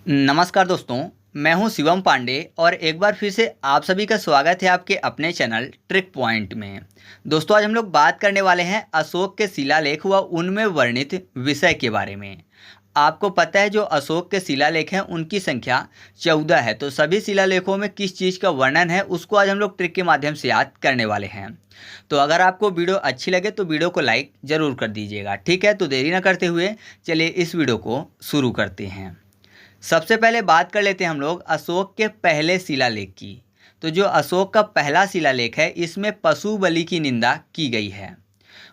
नमस्कार दोस्तों, मैं हूं शिवम पांडे और एक बार फिर से आप सभी का स्वागत है आपके अपने चैनल ट्रिक पॉइंट में। दोस्तों, आज हम लोग बात करने वाले हैं अशोक के शिलालेख व उनमें वर्णित विषय के बारे में। आपको पता है जो अशोक के शिलालेख हैं उनकी संख्या 14 है। तो सभी शिलालेखों में किस चीज़ का वर्णन है उसको आज हम लोग ट्रिक के माध्यम से याद करने वाले हैं। तो अगर आपको वीडियो अच्छी लगे तो वीडियो को लाइक ज़रूर कर दीजिएगा। ठीक है, तो देरी ना करते हुए चलिए इस वीडियो को शुरू करते हैं। सबसे पहले बात कर लेते हैं हम लोग अशोक के पहले शिलालेख की। तो जो अशोक का पहला शिलालेख है इसमें पशु बलि की निंदा की गई है।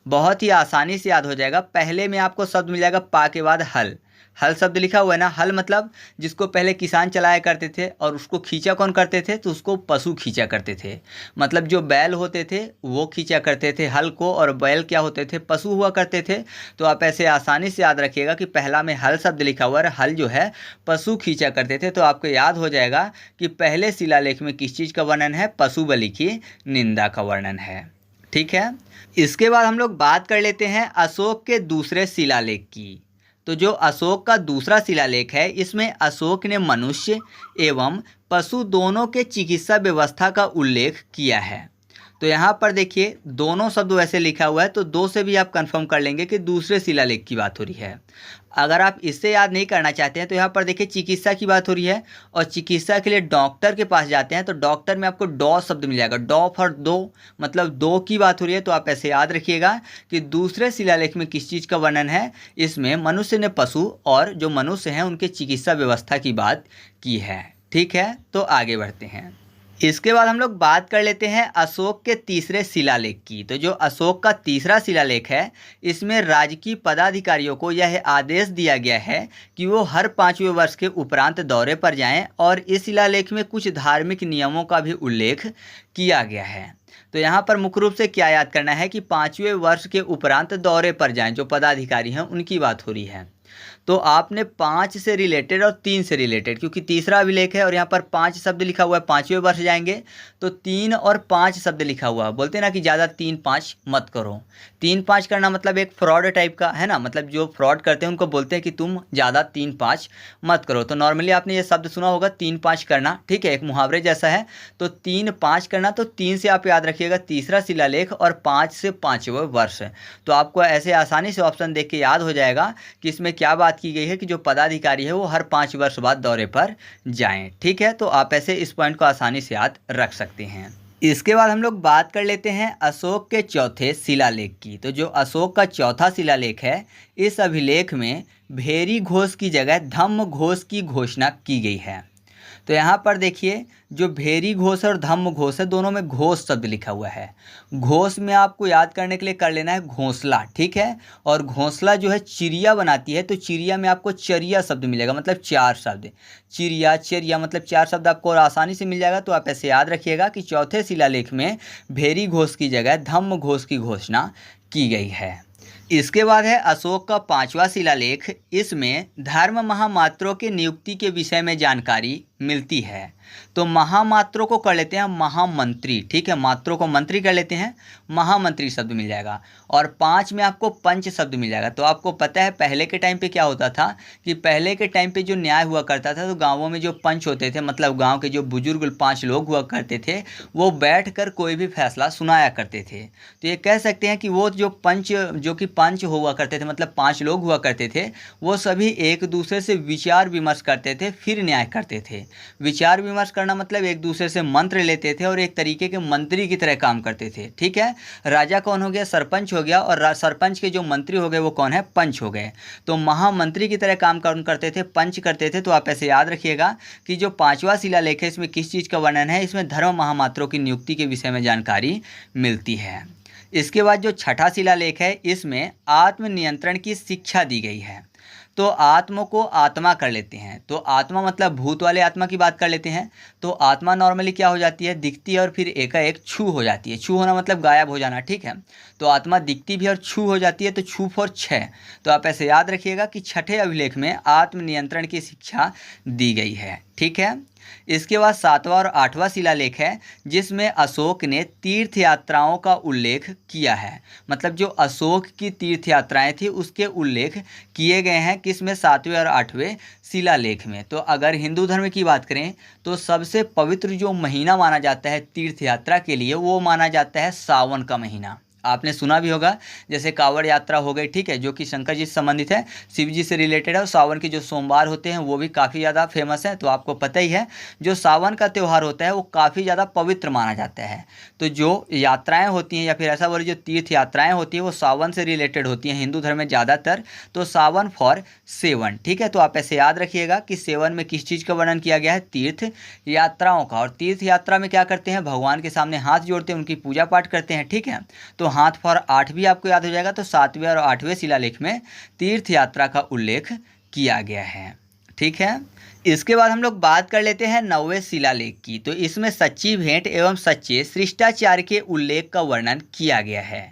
बहुत ही आसानी से याद हो जाएगा। पहले में आपको शब्द मिल जाएगा पा के बाद हल। हल शब्द लिखा हुआ है ना। हल मतलब जिसको पहले किसान चलाया करते थे और उसको खींचा कौन करते थे, तो उसको पशु खींचा करते थे। मतलब जो बैल होते थे वो खींचा करते थे हल को, और बैल क्या होते थे, पशु हुआ करते थे। तो आप ऐसे आसानी से याद रखिएगा कि पहला में हल शब्द लिखा हुआ है, हल जो है पशु खींचा करते थे। तो आपको याद हो जाएगा कि पहले शिलालेख में किस चीज़ का वर्णन है, पशु बलि की निंदा का वर्णन है। ठीक है, इसके बाद हम लोग बात कर लेते हैं अशोक के दूसरे शिलालेख की। तो जो अशोक का दूसरा शिलालेख है इसमें अशोक ने मनुष्य एवं पशु दोनों के चिकित्सा व्यवस्था का उल्लेख किया है। तो यहाँ पर देखिए दोनों शब्द वैसे लिखा हुआ है, तो दो से भी आप कंफर्म कर लेंगे कि दूसरे शिलालेख की बात हो रही है। अगर आप इससे याद नहीं करना चाहते हैं तो यहाँ पर देखिए चिकित्सा की बात हो रही है, और चिकित्सा के लिए डॉक्टर के पास जाते हैं तो डॉक्टर में आपको डॉ शब्द मिल जाएगा। डॉ फॉर दो, मतलब दो की बात हो रही है। तो आप ऐसे याद रखिएगा कि दूसरे शिलालेख में किस चीज़ का वर्णन है, इसमें मनुष्य ने पशु और जो मनुष्य हैं उनके चिकित्सा व्यवस्था की बात की है। ठीक है, तो आगे बढ़ते हैं। इसके बाद हम लोग बात कर लेते हैं अशोक के तीसरे शिलालेख की। तो जो अशोक का तीसरा शिलालेख है इसमें राजकीय पदाधिकारियों को यह आदेश दिया गया है कि वो हर 5वें वर्ष के उपरांत दौरे पर जाएं, और इस शिलालेख में कुछ धार्मिक नियमों का भी उल्लेख किया गया है। तो यहाँ पर मुख्य रूप से क्या याद करना है कि 5वें वर्ष के उपरांत दौरे पर जाएं, जो पदाधिकारी हैं उनकी बात हो रही है। तो आपने 5 से रिलेटेड और 3 से रिलेटेड, क्योंकि तीसरा अभिलेख है और यहाँ पर 5 शब्द लिखा हुआ है, 5वें वर्ष जाएंगे तो 3 और 5 शब्द लिखा हुआ है। बोलते हैं ना कि ज़्यादा 3-5 मत करो। 3-5 करना मतलब एक फ्रॉड टाइप का है ना, मतलब जो फ्रॉड करते हैं उनको बोलते हैं कि तुम ज़्यादा 3-5 मत करो। तो नॉर्मली आपने ये शब्द सुना होगा 3-5 करना, ठीक है, एक मुहावरे जैसा है। तो 3-5 करना, तो 3 से आप याद रखिएगा तीसरा शिलालेख और 5 से 5वें वर्ष। तो आपको ऐसे आसानी से ऑप्शन देख के याद हो जाएगा कि इसमें क्या बात की गई है कि जो पदाधिकारी है वो हर 5 वर्ष बाद दौरे पर जाएं। ठीक है, तो आप ऐसे इस पॉइंट को आसानी से याद रख सकते हैं। इसके बाद हम लोग बात कर लेते हैं अशोक के चौथे शिलालेख की। तो जो अशोक का चौथा शिलालेख है इस अभिलेख में भेरी घोष की जगह धम्म घोष की घोषणा की गई है। तो यहाँ पर देखिए जो भेरी घोष और धम्म घोष है दोनों में घोष शब्द लिखा हुआ है। घोष में आपको याद करने के लिए कर लेना है घोंसला, ठीक है, और घोंसला जो है चिड़िया बनाती है, तो चिड़िया में आपको चरिया शब्द मिलेगा, मतलब 4 शब्द। चिड़िया चरिया मतलब 4 शब्द आपको और आसानी से मिल जाएगा। तो आप ऐसे याद रखिएगा कि चौथे शिलालेख में भेरी घोष की जगह धम्म घोष की घोषणा की गई है। इसके बाद है अशोक का 5वां शिलालेख। इसमें धर्म महामात्रों के नियुक्ति के विषय में जानकारी मिलती है। तो महामात्रों को कर लेते हैं महामंत्री, ठीक है, मात्रों को मंत्री कर लेते हैं, महामंत्री शब्द मिल जाएगा। और 5 में आपको पंच शब्द मिल जाएगा। तो आपको पता है पहले के टाइम पे क्या होता था कि पहले के टाइम पे जो न्याय हुआ करता था तो गाँवों में जो पंच होते थे, मतलब गाँव के जो बुजुर्ग 5 लोग हुआ करते थे, वो बैठ कर कोई भी फैसला सुनाया करते थे। तो ये कह सकते हैं कि वो जो पंच हुआ करते थे, मतलब 5 लोग हुआ करते थे, वो सभी एक दूसरे से विचार विमर्श करते थे फिर न्याय करते थे। विचार विमर्श करना मतलब एक दूसरे से मंत्र लेते थे और एक तरीके के मंत्री की तरह काम करते थे। ठीक है, राजा कौन हो गया, सरपंच हो गया, और सरपंच के जो मंत्री हो गए वो कौन है, पंच हो गए। तो महामंत्री की तरह काम करते थे, पंच करते थे। तो आप ऐसे याद रखिएगा कि जो 5वां शिलालेख है इसमें किस चीज़ का वर्णन है, इसमें धर्म महामात्रों की नियुक्ति के विषय में जानकारी मिलती है। इसके बाद जो छठा शिलालेख है इसमें आत्मनियंत्रण की शिक्षा दी गई है। तो आत्मा को आत्मा कर लेते हैं। तो आत्मा मतलब भूत वाले आत्मा की बात कर लेते हैं। तो आत्मा नॉर्मली क्या हो जाती है, दिखती है और फिर एकाएक छू हो जाती है। छू होना मतलब गायब हो जाना, ठीक है। तो आत्मा दिखती भी और छू हो जाती है, तो छू फॉर 6। तो आप ऐसे याद रखिएगा कि छठे अभिलेख में आत्मनियंत्रण की शिक्षा दी गई है। ठीक है, इसके बाद 7वां और 8वां शिलालेख है जिसमें अशोक ने तीर्थ यात्राओं का उल्लेख किया है। मतलब जो अशोक की तीर्थ यात्राएं थी उसके उल्लेख किए गए हैं किसमें, 7वें और 8वें शिलालेख में। तो अगर हिंदू धर्म की बात करें तो सबसे पवित्र जो महीना माना जाता है तीर्थ यात्रा के लिए वो माना जाता है सावन का महीना। आपने सुना भी होगा, जैसे कांवड़ यात्रा हो गई, ठीक है, जो कि शंकर जी से संबंधित है, शिव जी से रिलेटेड है। और सावन के जो सोमवार होते हैं वो भी काफ़ी ज़्यादा फेमस है। तो आपको पता ही है जो सावन का त्यौहार होता है वो काफ़ी ज़्यादा पवित्र माना जाता है। तो जो यात्राएं होती हैं या फिर ऐसा बोले जो तीर्थ यात्राएं होती हैं वो सावन से रिलेटेड होती हैं हिंदू धर्म में ज़्यादातर। तो सावन फॉर सेवन, ठीक है। तो आप ऐसे याद रखिएगा कि सेवन में किस चीज़ का वर्णन किया गया है, तीर्थ यात्राओं का। और तीर्थ यात्रा में क्या करते हैं, भगवान के सामने हाथ जोड़ते हैं, उनकी पूजा पाठ करते हैं, ठीक है। तो हाथ फॉर 8 भी आपको याद हो जाएगा। तो 7वें और 8वें शिलालेख में तीर्थ यात्रा का उल्लेख किया गया है, ठीक है। इसके बाद हम लोग बात कर लेते हैं 9वें शिलालेख की। तो इसमें सच्ची भेंट एवं सच्चे शिष्टाचार के उल्लेख का वर्णन किया गया है।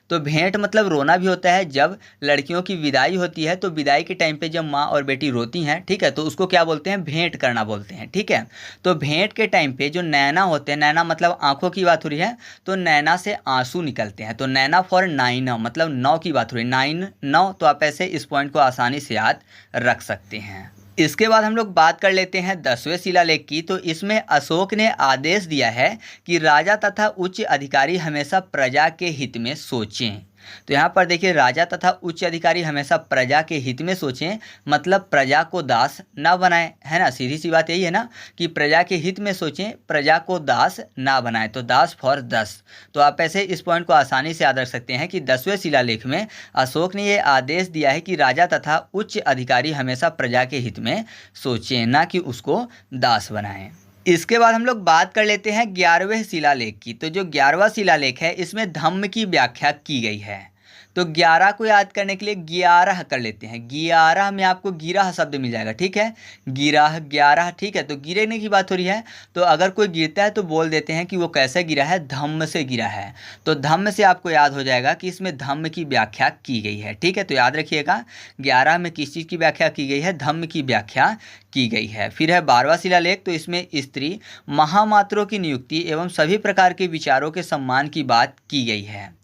तो भेंट मतलब रोना भी होता है, जब लड़कियों की विदाई होती है तो विदाई के टाइम पे जब माँ और बेटी रोती हैं, ठीक है, तो उसको क्या बोलते हैं, भेंट करना बोलते हैं, ठीक है। तो भेंट के टाइम पे जो नैना होते हैं, नैना मतलब आंखों की बात हो रही है, तो नैना से आंसू निकलते हैं। तो नैना फॉर नाइन मतलब 9 की बात हो रही है, 9 9। तो आप ऐसे इस पॉइंट को आसानी से याद रख सकते हैं। इसके बाद हम लोग बात कर लेते हैं 10वें शिलालेख की। तो इसमें अशोक ने आदेश दिया है कि राजा तथा उच्च अधिकारी हमेशा प्रजा के हित में सोचें। तो यहाँ पर देखिए, राजा तथा उच्च अधिकारी हमेशा प्रजा के हित में सोचें, मतलब प्रजा को दास ना बनाएं, है ना। सीधी सी बात यही है ना कि प्रजा के हित में सोचें, प्रजा को दास ना बनाएं। तो दास फॉर 10। तो आप ऐसे इस पॉइंट को आसानी से याद रख सकते हैं कि 10वें शिलालेख में अशोक ने ये आदेश दिया है कि राजा तथा उच्च अधिकारी हमेशा प्रजा के हित में सोचें, ना कि उसको दास बनाएं। इसके बाद हम लोग बात कर लेते हैं 11वें शिलालेख की। तो जो 11वां शिलालेख है इसमें धम्म की व्याख्या की गई है। तो 11 को याद करने के लिए 11 कर लेते हैं। 11 में आपको गिरह शब्द मिल जाएगा, ठीक है, गिरह 11, ठीक है। तो गिरने की बात हो रही है, तो अगर कोई गिरता है तो बोल देते हैं कि वो कैसे गिरा है, धम्म से गिरा है। तो धम्म से आपको याद हो जाएगा कि इसमें धम्म की व्याख्या की गई है, ठीक है। तो याद रखिएगा 11 में किस चीज़ की व्याख्या की गई है, धम्म की व्याख्या की गई है। फिर है 12वां शिलालेख। तो इसमें स्त्री महामात्रों की नियुक्ति एवं सभी प्रकार के विचारों के सम्मान की बात की गई है।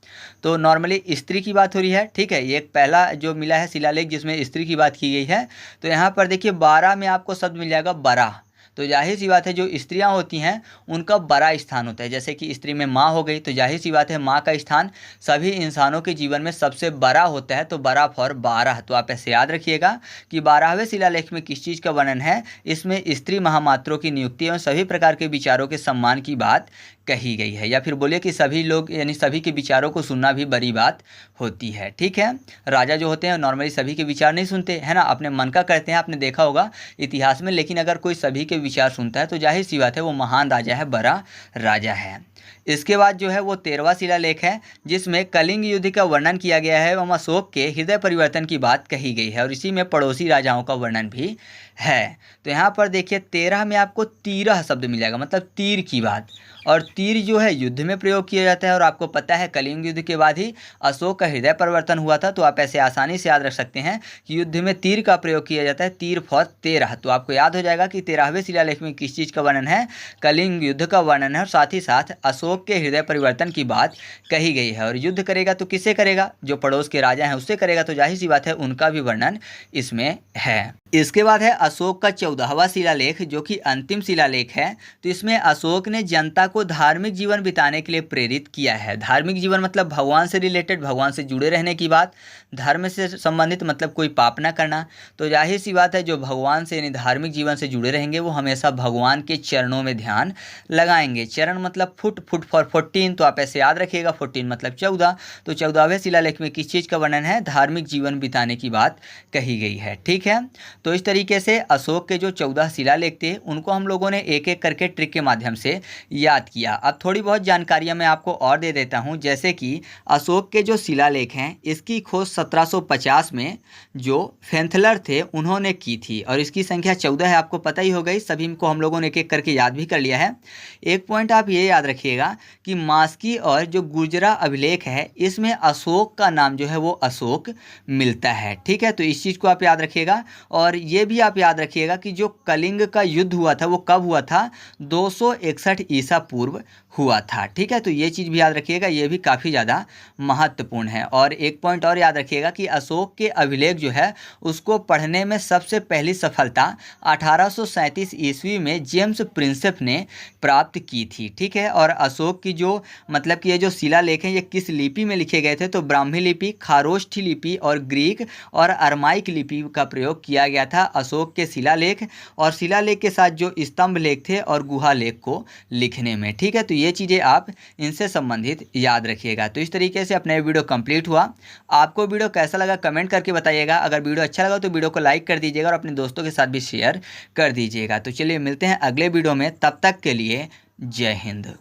तो नॉर्मली स्त्री की बात हो रही है, ठीक है। ये एक पहला जो मिला है शिलालेख जिसमें स्त्री की बात की गई है। तो यहाँ पर देखिए 12 में आपको शब्द मिल जाएगा बड़ा। तो जाहिर सी बात है जो स्त्रियां होती हैं उनका बड़ा स्थान होता है। जैसे कि स्त्री में माँ हो गई, तो जाहिर सी बात है माँ का स्थान सभी इंसानों के जीवन में सबसे बड़ा होता है। तो बड़ा फॉर 12। तो आप ऐसे याद रखिएगा कि 12वें शिलालेख में किस चीज़ का वर्णन है, इसमें स्त्री महामात्रों की नियुक्ति एवं सभी प्रकार के विचारों के सम्मान की बात कही गई है। या फिर बोलिए कि सभी लोग यानी सभी के विचारों को सुनना भी बड़ी बात होती है, ठीक है। राजा जो होते हैं नॉर्मली सभी के विचार नहीं सुनते, है ना, अपने मन का करते हैं, आपने देखा होगा इतिहास में। लेकिन अगर कोई सभी के विचार सुनता है तो जाहिर सी बात है वो महान राजा है, बड़ा राजा है। इसके बाद जो है वो 13वां शिलालेख है जिसमें कलिंग युद्ध का वर्णन किया गया है एवं अशोक के हृदय परिवर्तन की बात कही गई है। और इसी में पड़ोसी राजाओं का वर्णन भी है। तो यहाँ पर देखिए 13 में आपको तीरह शब्द मिल जाएगा, मतलब तीर की बात। और तीर जो है युद्ध में प्रयोग किया जाता है। और आपको पता है कलिंग युद्ध के बाद ही अशोक का हृदय परिवर्तन हुआ था। तो आप ऐसे आसानी से याद रख सकते हैं कि युद्ध में तीर का प्रयोग किया जाता है, तीर फॉर 13। तो आपको याद हो जाएगा कि 13वें शिलालेख में किस चीज़ का वर्णन है, कलिंग युद्ध का वर्णन है। और साथ ही साथ अशोक के हृदय परिवर्तन की बात कही गई है। और युद्ध करेगा तो किससे करेगा, जो पड़ोस के राजा हैं उससे करेगा। तो जाहिर सी बात है उनका भी वर्णन इसमें है। इसके बाद है अशोक का 14वां शिलालेख जो कि अंतिम शिलालेख है। तो इसमें अशोक ने जनता को धार्मिक जीवन बिताने के लिए प्रेरित किया है। धार्मिक जीवन मतलब भगवान से रिलेटेड, भगवान से जुड़े रहने की बात, धर्म से संबंधित मतलब कोई पाप ना करना। तो जाहिर सी बात है जो भगवान से यानी धार्मिक जीवन से जुड़े रहेंगे वो हमेशा भगवान के चरणों में ध्यान लगाएंगे। चरण मतलब फुट, फुट फॉर 14। तो आप ऐसे याद रखिएगा 14 मतलब 14। तो 14वें शिलालेख में किस चीज़ का वर्णन है, धार्मिक जीवन बिताने की बात कही गई है, ठीक है। तो इस तरीके से अशोक के जो 14 शिलालेख थे उनको हम लोगों ने एक एक करके ट्रिक के माध्यम से याद किया। अब थोड़ी बहुत जानकारियां मैं आपको और दे देता हूं। जैसे कि अशोक के जो शिलालेख हैं इसकी खोज 1750 में जो फेंथलर थे उन्होंने की थी। और इसकी संख्या 14 है, आपको पता ही हो गई। सभी को हम लोगों ने एक एक करके याद भी कर लिया है। एक पॉइंट आप ये याद रखिएगा कि मास्की और जो गुर्जरा अभिलेख है इसमें अशोक का नाम जो है वो अशोक मिलता है, ठीक है। तो इस चीज़ को आप याद रखिएगा। और और ये भी आप याद रखिएगा कि जो कलिंग का युद्ध हुआ था वो कब हुआ था, 261 ईसा पूर्व हुआ था। ठीक है, तो ये चीज़ भी याद रखिएगा, ये भी काफ़ी ज़्यादा महत्वपूर्ण है। और एक पॉइंट और याद रखिएगा कि अशोक के अभिलेख जो है उसको पढ़ने में सबसे पहली सफलता 1837 ईस्वी में जेम्स प्रिंसेप ने प्राप्त की थी। ठीक है, और अशोक की जो मतलब कि ये जो शिलालेख हैं ये किस लिपि में लिखे गए थे, तो ब्राह्मी लिपि, खारोष्ठी लिपि और ग्रीक और अरमाइक लिपि का प्रयोग किया गया था अशोक के शिलालेख और शिलालेख के साथ जो स्तंभ लेख थे और गुहा लेख को लिखने में। ठीक है, तो ये चीज़ें आप इनसे संबंधित याद रखिएगा। तो इस तरीके से अपना ये वीडियो कंप्लीट हुआ। आपको वीडियो कैसा लगा कमेंट करके बताइएगा। अगर वीडियो अच्छा लगा तो वीडियो को लाइक कर दीजिएगा और अपने दोस्तों के साथ भी शेयर कर दीजिएगा। तो चलिए मिलते हैं अगले वीडियो में, तब तक के लिए जय हिंद।